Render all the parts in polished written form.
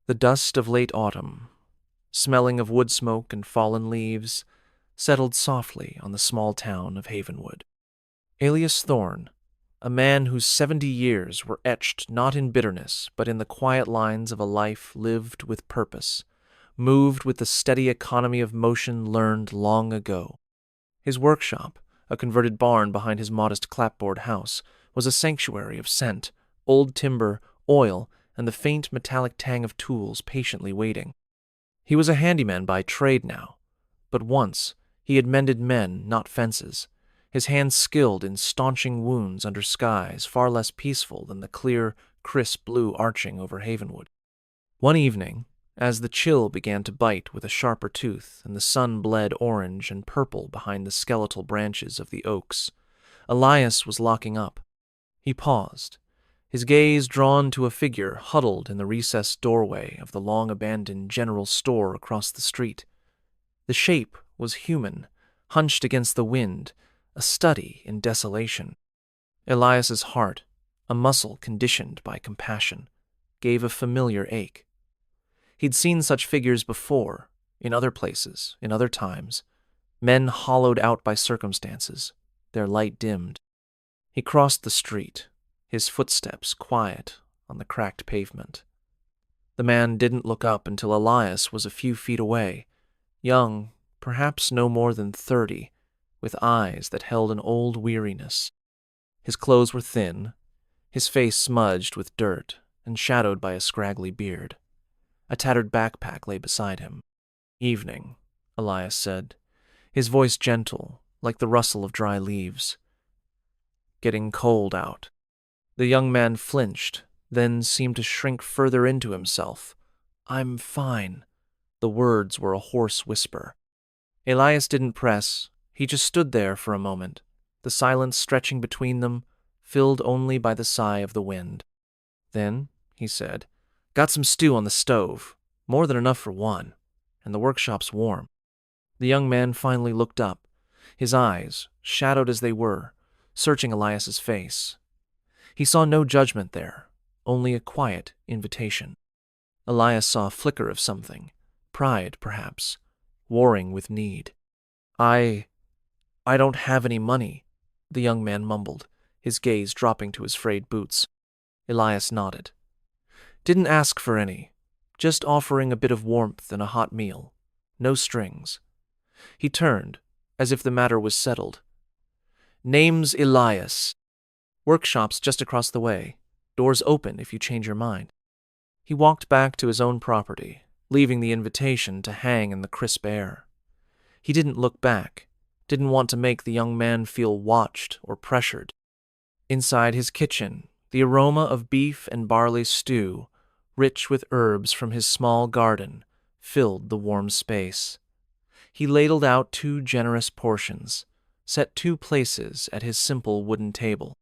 The dust of late autumn, smelling of wood smoke and fallen leaves, settled softly on the small town of Havenwood. Alias Thorne, a man whose 70 years were etched not in bitterness but in the quiet lines of a life lived with purpose, moved with the steady economy of motion learned long ago. His workshop, a converted barn behind his modest clapboard house, was a sanctuary of scent, old timber, oil, and the faint metallic tang of tools patiently waiting. He was a handyman by trade now, but once he had mended men, not fences, his hands skilled in staunching wounds under skies far less peaceful than the clear, crisp blue arching over Havenwood. One evening, as the chill began to bite with a sharper tooth and the sun bled orange and purple behind the skeletal branches of the oaks, Elias was locking up. He paused, his gaze drawn to a figure huddled in the recessed doorway of the long-abandoned general store across the street. The shape was human, hunched against the wind, a study in desolation. Elias's heart, a muscle conditioned by compassion, gave a familiar ache. He'd seen such figures before, in other places, in other times, men hollowed out by circumstances, their light dimmed. He crossed the street, his footsteps quiet on the cracked pavement. The man didn't look up until Elias was a few feet away, young, perhaps no more than 30, with eyes that held an old weariness. His clothes were thin, his face smudged with dirt and shadowed by a scraggly beard. A tattered backpack lay beside him. "Evening," Elias said, his voice gentle, like the rustle of dry leaves. "Getting cold out." The young man flinched, then seemed to shrink further into himself. "I'm fine." The words were a hoarse whisper. Elias didn't press. He just stood there for a moment, the silence stretching between them, filled only by the sigh of the wind. Then, he said, "Got some stew on the stove, more than enough for one, and the workshop's warm." The young man finally looked up, his eyes, shadowed as they were, searching Elias's face. He saw no judgment there, only a quiet invitation. Elias saw a flicker of something, pride, perhaps, warring with need. I don't have any money," the young man mumbled, his gaze dropping to his frayed boots. Elias nodded. "Didn't ask for any, just offering a bit of warmth and a hot meal. No strings." He turned, as if the matter was settled. "Name's Elias. Workshop's just across the way. Doors open if you change your mind." He walked back to his own property, leaving the invitation to hang in the crisp air. He didn't look back, didn't want to make the young man feel watched or pressured. Inside his kitchen, the aroma of beef and barley stew, rich with herbs from his small garden, filled the warm space. He ladled out 2 generous portions, set 2 places at his simple wooden table.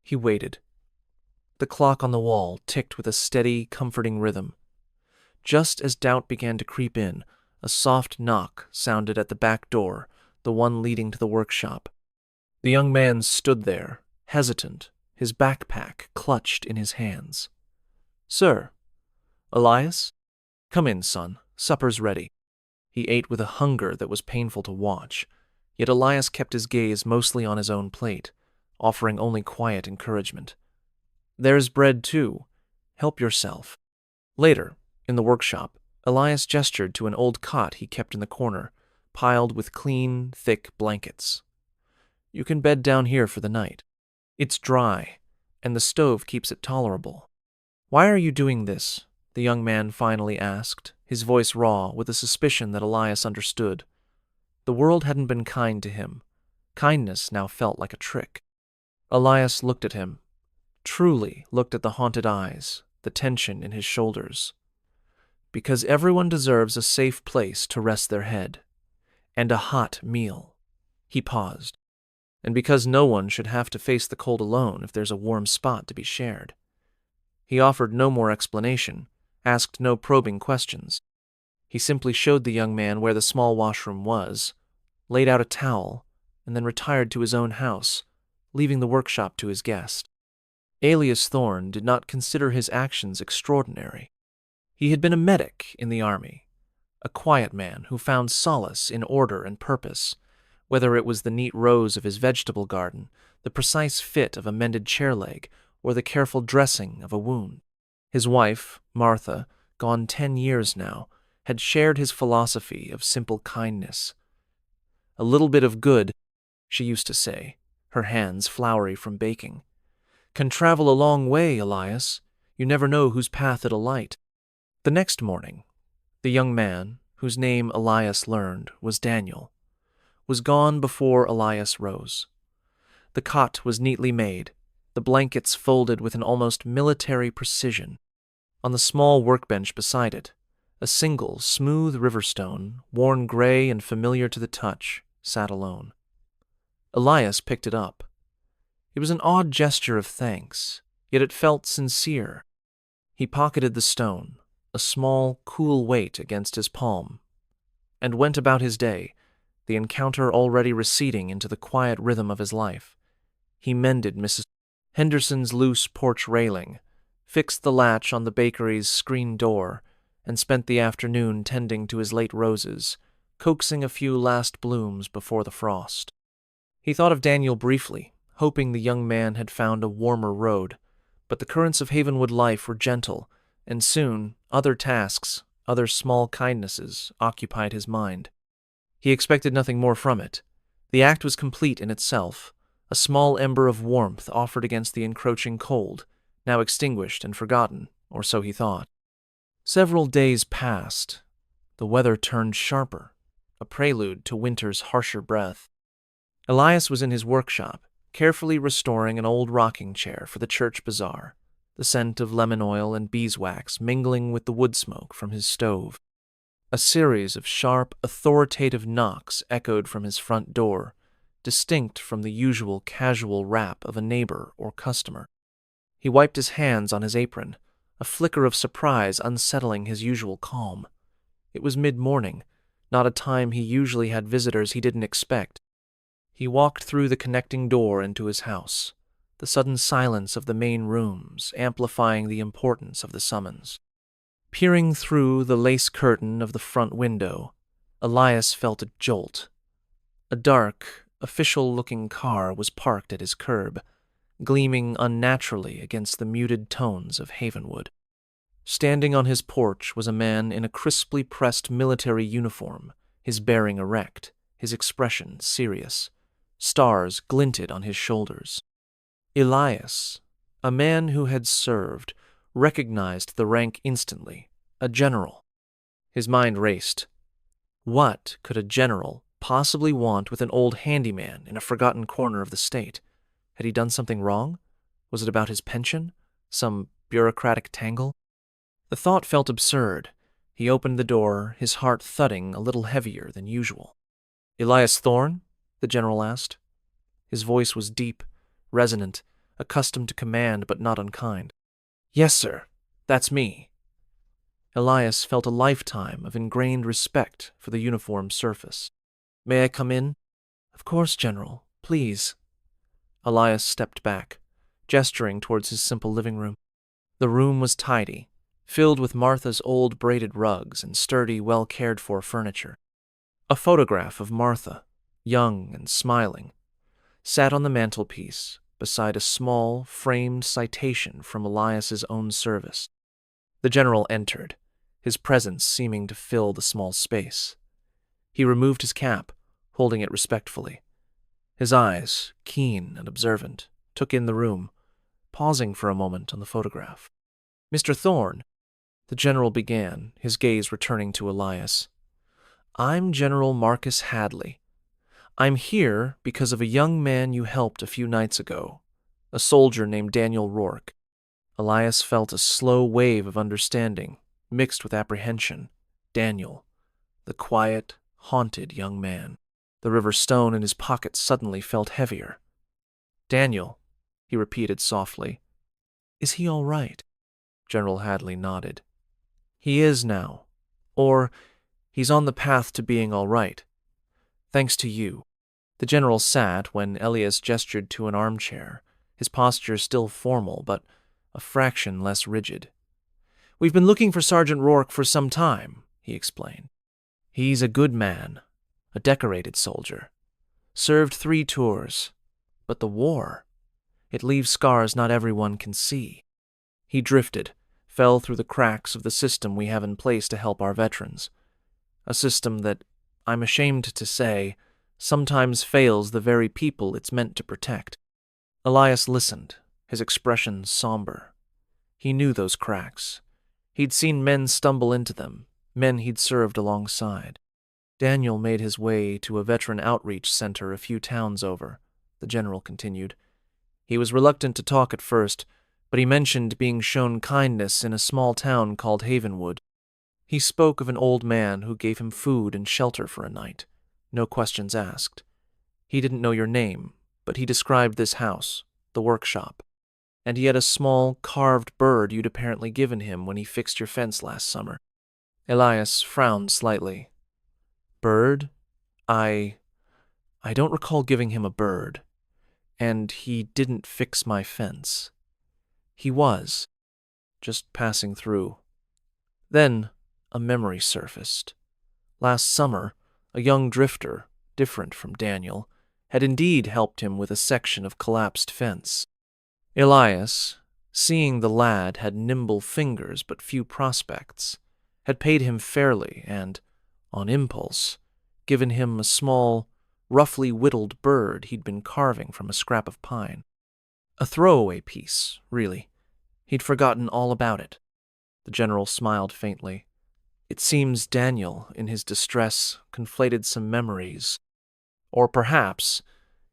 He waited. The clock on the wall ticked with a steady, comforting rhythm. Just as doubt began to creep in, a soft knock sounded at the back door, the one leading to the workshop. The young man stood there, hesitant, his backpack clutched in his hands. "Sir." "Elias?" "Come in, son. Supper's ready." He ate with a hunger that was painful to watch, yet Elias kept his gaze mostly on his own plate, offering only quiet encouragement. "There's bread, too. Help yourself." Later, in the workshop, Elias gestured to an old cot he kept in the corner, piled with clean, thick blankets. "You can bed down here for the night. It's dry, and the stove keeps it tolerable." "Why are you doing this?" the young man finally asked, his voice raw with a suspicion that Elias understood. The world hadn't been kind to him. Kindness now felt like a trick. Elias looked at him, truly looked at the haunted eyes, the tension in his shoulders. "Because everyone deserves a safe place to rest their head. And a hot meal." He paused. "And because no one should have to face the cold alone if there's a warm spot to be shared." He offered no more explanation, asked no probing questions. He simply showed the young man where the small washroom was, laid out a towel, and then retired to his own house, leaving the workshop to his guest. Alias Thorne did not consider his actions extraordinary. He had been a medic in the army, a quiet man who found solace in order and purpose, whether it was the neat rows of his vegetable garden, the precise fit of a mended chair leg, or the careful dressing of a wound. His wife, Martha, gone 10 years now, had shared his philosophy of simple kindness. "A little bit of good," she used to say, her hands floury from baking, "can travel a long way, Elias. You never know whose path it'll light." The next morning, the young man, whose name Elias learned was Daniel, was gone before Elias rose. The cot was neatly made, the blankets folded with an almost military precision. On the small workbench beside it, a single, smooth river stone, worn gray and familiar to the touch, sat alone. Elias picked it up. It was an odd gesture of thanks, yet it felt sincere. He pocketed the stone, a small, cool weight against his palm, and went about his day, the encounter already receding into the quiet rhythm of his life. He mended Mrs. Henderson's loose porch railing, fixed the latch on the bakery's screen door, and spent the afternoon tending to his late roses, coaxing a few last blooms before the frost. He thought of Daniel briefly, hoping the young man had found a warmer road, but the currents of Havenwood life were gentle, and soon other tasks, other small kindnesses, occupied his mind. He expected nothing more from it. The act was complete in itself, a small ember of warmth offered against the encroaching cold, now extinguished and forgotten, or so he thought. Several days passed. The weather turned sharper, a prelude to winter's harsher breath. Elias was in his workshop, carefully restoring an old rocking chair for the church bazaar, the scent of lemon oil and beeswax mingling with the wood smoke from his stove. A series of sharp, authoritative knocks echoed from his front door, distinct from the usual casual rap of a neighbor or customer. He wiped his hands on his apron, a flicker of surprise unsettling his usual calm. It was mid-morning, not a time he usually had visitors he didn't expect. He walked through the connecting door into his house, the sudden silence of the main rooms amplifying the importance of the summons. Peering through the lace curtain of the front window, Elias felt a jolt. A dark, official-looking car was parked at his curb, gleaming unnaturally against the muted tones of Havenwood. Standing on his porch was a man in a crisply pressed military uniform, his bearing erect, his expression serious. Stars glinted on his shoulders. Elias, a man who had served, recognized the rank instantly, a general. His mind raced. What could a general possibly want with an old handyman in a forgotten corner of the state? Had he done something wrong? Was it about his pension? Some bureaucratic tangle? The thought felt absurd. He opened the door, his heart thudding a little heavier than usual. "Elias Thorne?" the general asked. His voice was deep, resonant, accustomed to command but not unkind. "Yes, sir. That's me." Elias felt a lifetime of ingrained respect for the uniform's surface. "May I come in?" "Of course, General. Please." Elias stepped back, gesturing towards his simple living room. The room was tidy, filled with Martha's old braided rugs and sturdy, well-cared-for furniture. A photograph of Martha, young and smiling, sat on the mantelpiece beside a small, framed citation from Elias's own service. The general entered, his presence seeming to fill the small space. He removed his cap, holding it respectfully. His eyes, keen and observant, took in the room, pausing for a moment on the photograph. "Mr. Thorne," the general began, his gaze returning to Elias, "I'm General Marcus Hadley. I'm here because of a young man you helped a few nights ago, a soldier named Daniel Rourke." Elias felt a slow wave of understanding, mixed with apprehension. Daniel, the quiet, haunted young man. The river stone in his pocket suddenly felt heavier. "Daniel," he repeated softly. "Is he all right?" General Hadley nodded. "He is now. Or, he's on the path to being all right. Thanks to you." The general sat when Elias gestured to an armchair, his posture still formal but a fraction less rigid. "We've been looking for Sergeant Rourke for some time," he explained. "He's a good man, a decorated soldier. Served 3 tours. But the war, it leaves scars not everyone can see. He drifted, fell through the cracks of the system we have in place to help our veterans. A system that, I'm ashamed to say, sometimes fails the very people it's meant to protect." Elias listened, his expression somber. He knew those cracks. He'd seen men stumble into them, men he'd served alongside. Daniel made his way to a veteran outreach center a few towns over, the general continued. He was reluctant to talk at first, but he mentioned being shown kindness in a small town called Havenwood. He spoke of an old man who gave him food and shelter for a night, no questions asked. He didn't know your name, but he described this house, the workshop, and he had a small, carved bird you'd apparently given him when he fixed your fence last summer. Elias frowned slightly. "Bird? I don't recall giving him a bird, and he didn't fix my fence. He was, just passing through." Then a memory surfaced. Last summer, a young drifter, different from Daniel, had indeed helped him with a section of collapsed fence. Elias, seeing the lad had nimble fingers but few prospects, had paid him fairly and, on impulse, given him a small, roughly whittled bird he'd been carving from a scrap of pine. A throwaway piece, really. He'd forgotten all about it. The general smiled faintly. It seems Daniel, in his distress, conflated some memories. Or perhaps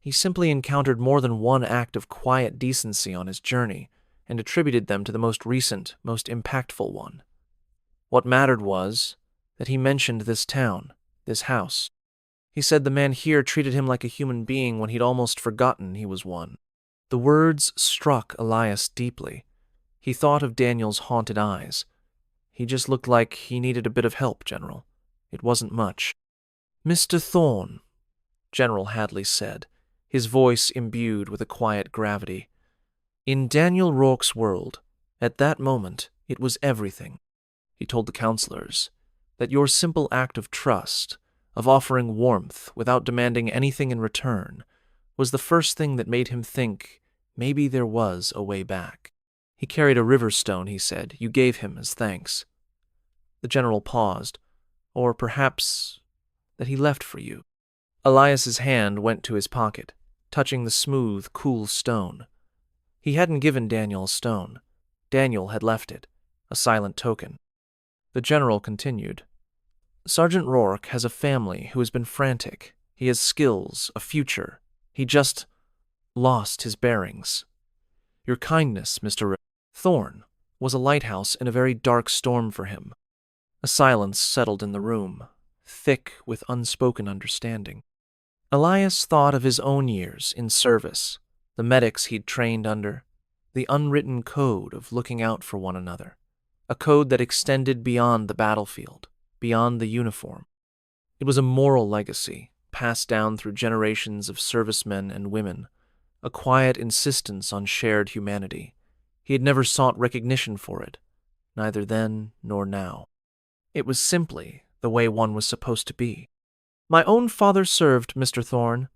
he simply encountered more than one act of quiet decency on his journey and attributed them to the most recent, most impactful one. What mattered was that he mentioned this town, this house. He said the man here treated him like a human being when he'd almost forgotten he was one. The words struck Elias deeply. He thought of Daniel's haunted eyes. He just looked like he needed a bit of help, General. It wasn't much. "Mr. Thorne," General Hadley said, his voice imbued with a quiet gravity. "In Daniel Rourke's world, at that moment, it was everything. He told the counselors that your simple act of trust, of offering warmth without demanding anything in return, was the first thing that made him think maybe there was a way back. He carried a river stone, he said, you gave him as thanks." The general paused, or perhaps that he left for you. Elias's hand went to his pocket, touching the smooth, cool stone. He hadn't given Daniel a stone. Daniel had left it, a silent token. The general continued. "Sergeant Rourke has a family who has been frantic. He has skills, a future. He just lost his bearings. Your kindness, Mr. Thorne, was a lighthouse in a very dark storm for him." A silence settled in the room, thick with unspoken understanding. Elias thought of his own years in service, the medics he'd trained under, the unwritten code of looking out for one another, a code that extended beyond the battlefield, beyond the uniform. It was a moral legacy, passed down through generations of servicemen and women, a quiet insistence on shared humanity. He had never sought recognition for it, neither then nor now. It was simply the way one was supposed to be. "My own father served, Mr. Thorne,"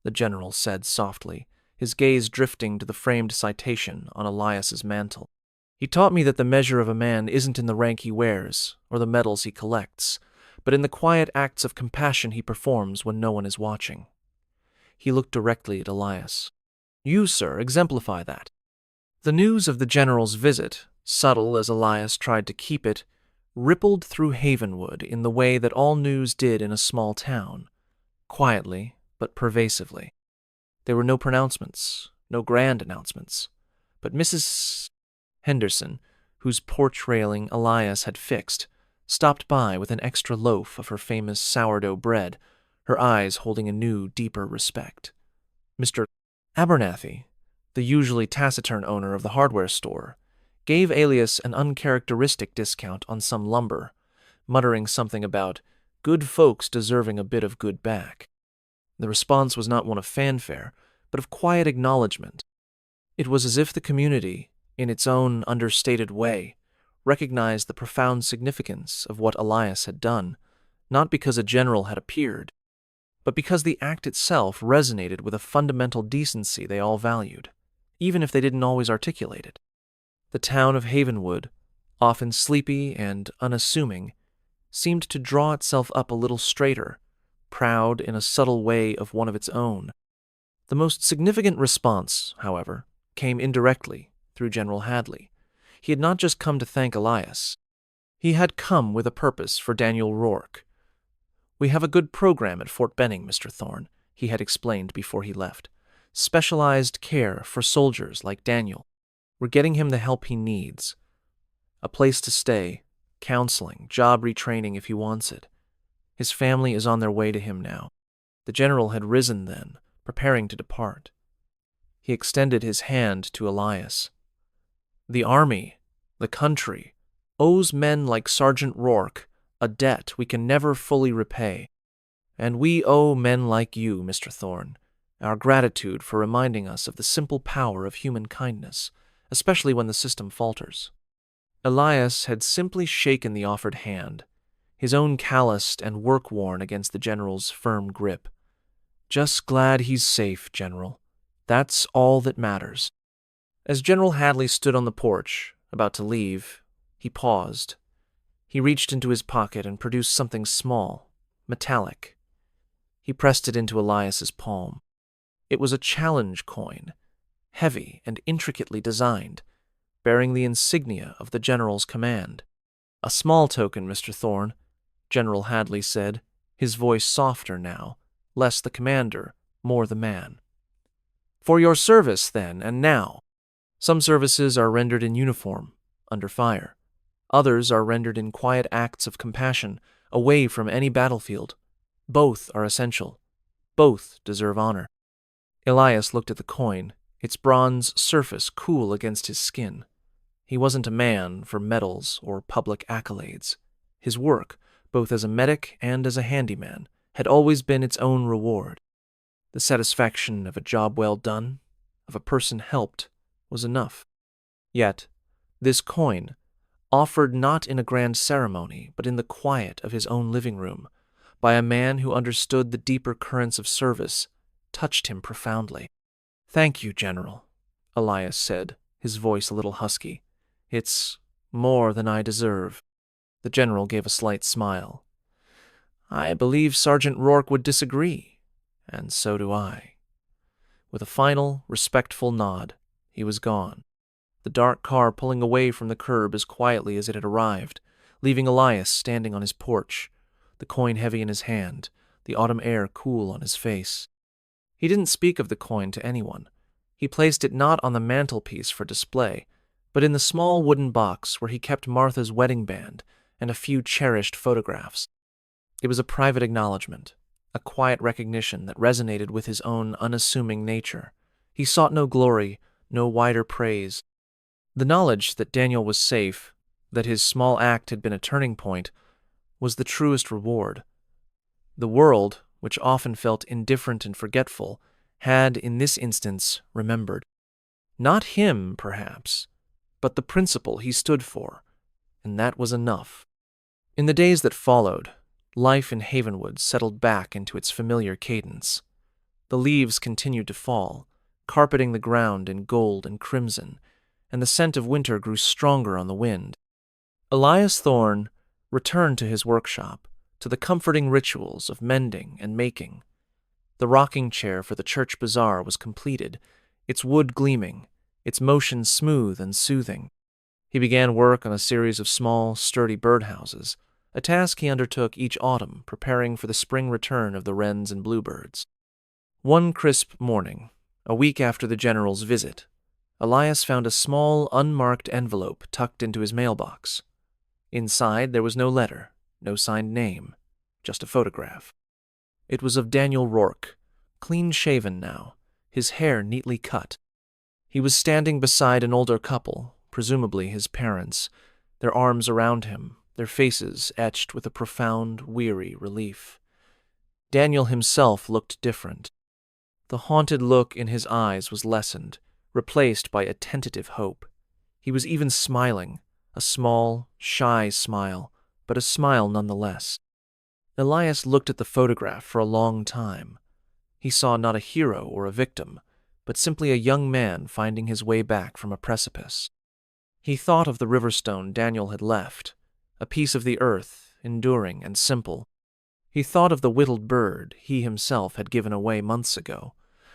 the general said softly, his gaze drifting to the framed citation on Elias's mantle. "He taught me that the measure of a man isn't in the rank he wears or the medals he collects, but in the quiet acts of compassion he performs when no one is watching." He looked directly at Elias. "You, sir, exemplify that." The news of the general's visit, subtle as Elias tried to keep it, rippled through Havenwood in the way that all news did in a small town, quietly but pervasively. There were no pronouncements, no grand announcements, but Mrs. Henderson, whose porch railing Elias had fixed, stopped by with an extra loaf of her famous sourdough bread, her eyes holding a new, deeper respect. Mr. Abernathy, the usually taciturn owner of the hardware store, gave Elias an uncharacteristic discount on some lumber, muttering something about good folks deserving a bit of good back. The response was not one of fanfare, but of quiet acknowledgement. It was as if the community, in its own understated way, recognized the profound significance of what Elias had done, not because a general had appeared, but because the act itself resonated with a fundamental decency they all valued, even if they didn't always articulate it. The town of Havenwood, often sleepy and unassuming, seemed to draw itself up a little straighter, proud in a subtle way of one of its own. The most significant response, however, came indirectly through General Hadley. He had not just come to thank Elias. He had come with a purpose for Daniel Rourke. "We have a good program at Fort Benning, Mr. Thorne," he had explained before he left. "Specialized care for soldiers like Daniel. We're getting him the help he needs. A place to stay, counseling, job retraining if he wants it. His family is on their way to him now." The general had risen then, preparing to depart. He extended his hand to Elias. "The army, the country, owes men like Sergeant Rourke a debt we can never fully repay. And we owe men like you, Mr. Thorne, our gratitude for reminding us of the simple power of human kindness, especially when the system falters." Elias had simply shaken the offered hand, his own calloused and work-worn against the general's firm grip. "Just glad he's safe, General. That's all that matters." As General Hadley stood on the porch, about to leave, he paused. He reached into his pocket and produced something small, metallic. He pressed it into Elias's palm. It was a challenge coin, heavy and intricately designed, bearing the insignia of the general's command. "A small token, Mr. Thorne," General Hadley said, his voice softer now, less the commander, more the man. "For your service, then, and now. Some services are rendered in uniform, under fire. Others are rendered in quiet acts of compassion, away from any battlefield. Both are essential. Both deserve honor." Elias looked at the coin, its bronze surface cool against his skin. He wasn't a man for medals or public accolades. His work, both as a medic and as a handyman, had always been its own reward. The satisfaction of a job well done, of a person helped, was enough. Yet, this coin, offered not in a grand ceremony, but in the quiet of his own living room, by a man who understood the deeper currents of service, touched him profoundly. "Thank you, General," Elias said, his voice a little husky. "It's more than I deserve." The general gave a slight smile. "I believe Sergeant Rourke would disagree, and so do I." With a final, respectful nod, he was gone, the dark car pulling away from the curb as quietly as it had arrived, leaving Elias standing on his porch, the coin heavy in his hand, the autumn air cool on his face. He didn't speak of the coin to anyone. He placed it not on the mantelpiece for display, but in the small wooden box where he kept Martha's wedding band and a few cherished photographs. It was a private acknowledgement, a quiet recognition that resonated with his own unassuming nature. He sought no glory, no wider praise. The knowledge that Daniel was safe, that his small act had been a turning point, was the truest reward. The world, which often felt indifferent and forgetful, had, in this instance, remembered. Not him, perhaps, but the principle he stood for, and that was enough. In the days that followed, life in Havenwood settled back into its familiar cadence. The leaves continued to fall, carpeting the ground in gold and crimson, and the scent of winter grew stronger on the wind. Elias Thorne returned to his workshop, to the comforting rituals of mending and making. The rocking chair for the church bazaar was completed, its wood gleaming, its motion smooth and soothing. He began work on a series of small, sturdy birdhouses, a task he undertook each autumn, preparing for the spring return of the wrens and bluebirds. One crisp morning, a week after the general's visit, Elias found a small, unmarked envelope tucked into his mailbox. Inside there was no letter, no signed name, just a photograph. It was of Daniel Rourke, clean-shaven now, his hair neatly cut. He was standing beside an older couple, presumably his parents, their arms around him, their faces etched with a profound, weary relief. Daniel himself looked different. The haunted look in his eyes was lessened, replaced by a tentative hope. He was even smiling, a small, shy smile, but a smile nonetheless. Elias looked at the photograph for a long time. He saw not a hero or a victim, but simply a young man finding his way back from a precipice. He thought of the riverstone Daniel had left, a piece of the earth, enduring and simple. He thought of the whittled bird he himself had given away months ago,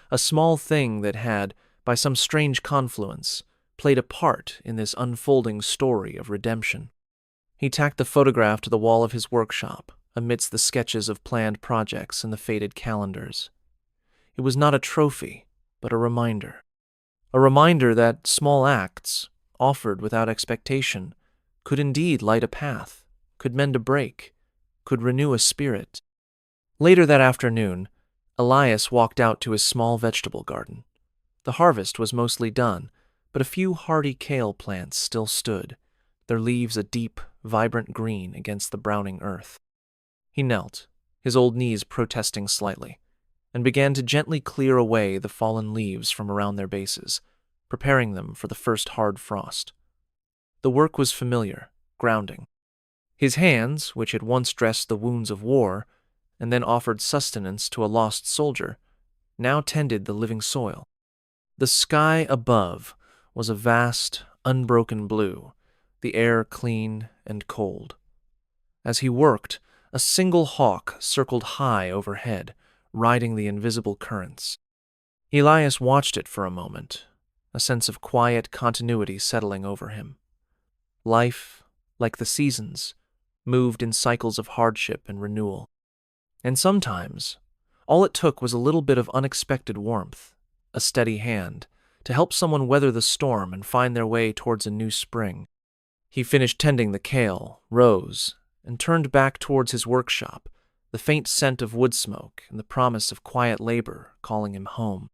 a small thing that had, by some strange confluence, played a part in this unfolding story of redemption. He tacked the photograph to the wall of his workshop, amidst the sketches of planned projects and the faded calendars. It was not a trophy, but a reminder. A reminder that small acts, offered without expectation, could indeed light a path, could mend a break, could renew a spirit. Later that afternoon, Elias walked out to his small vegetable garden. The harvest was mostly done, but a few hardy kale plants still stood, their leaves a deep, vibrant green against the browning earth. He knelt, his old knees protesting slightly, and began to gently clear away the fallen leaves from around their bases, preparing them for the first hard frost. The work was familiar, grounding. His hands, which had once dressed the wounds of war, and then offered sustenance to a lost soldier, now tended the living soil. The sky above was a vast, unbroken blue, the air clean and cold. As he worked, a single hawk circled high overhead, riding the invisible currents. Elias watched it for a moment, a sense of quiet continuity settling over him. Life, like the seasons, moved in cycles of hardship and renewal. And sometimes, all it took was a little bit of unexpected warmth, a steady hand, to help someone weather the storm and find their way towards a new spring. He finished tending the kale, rose, and turned back towards his workshop, the faint scent of wood smoke and the promise of quiet labor calling him home.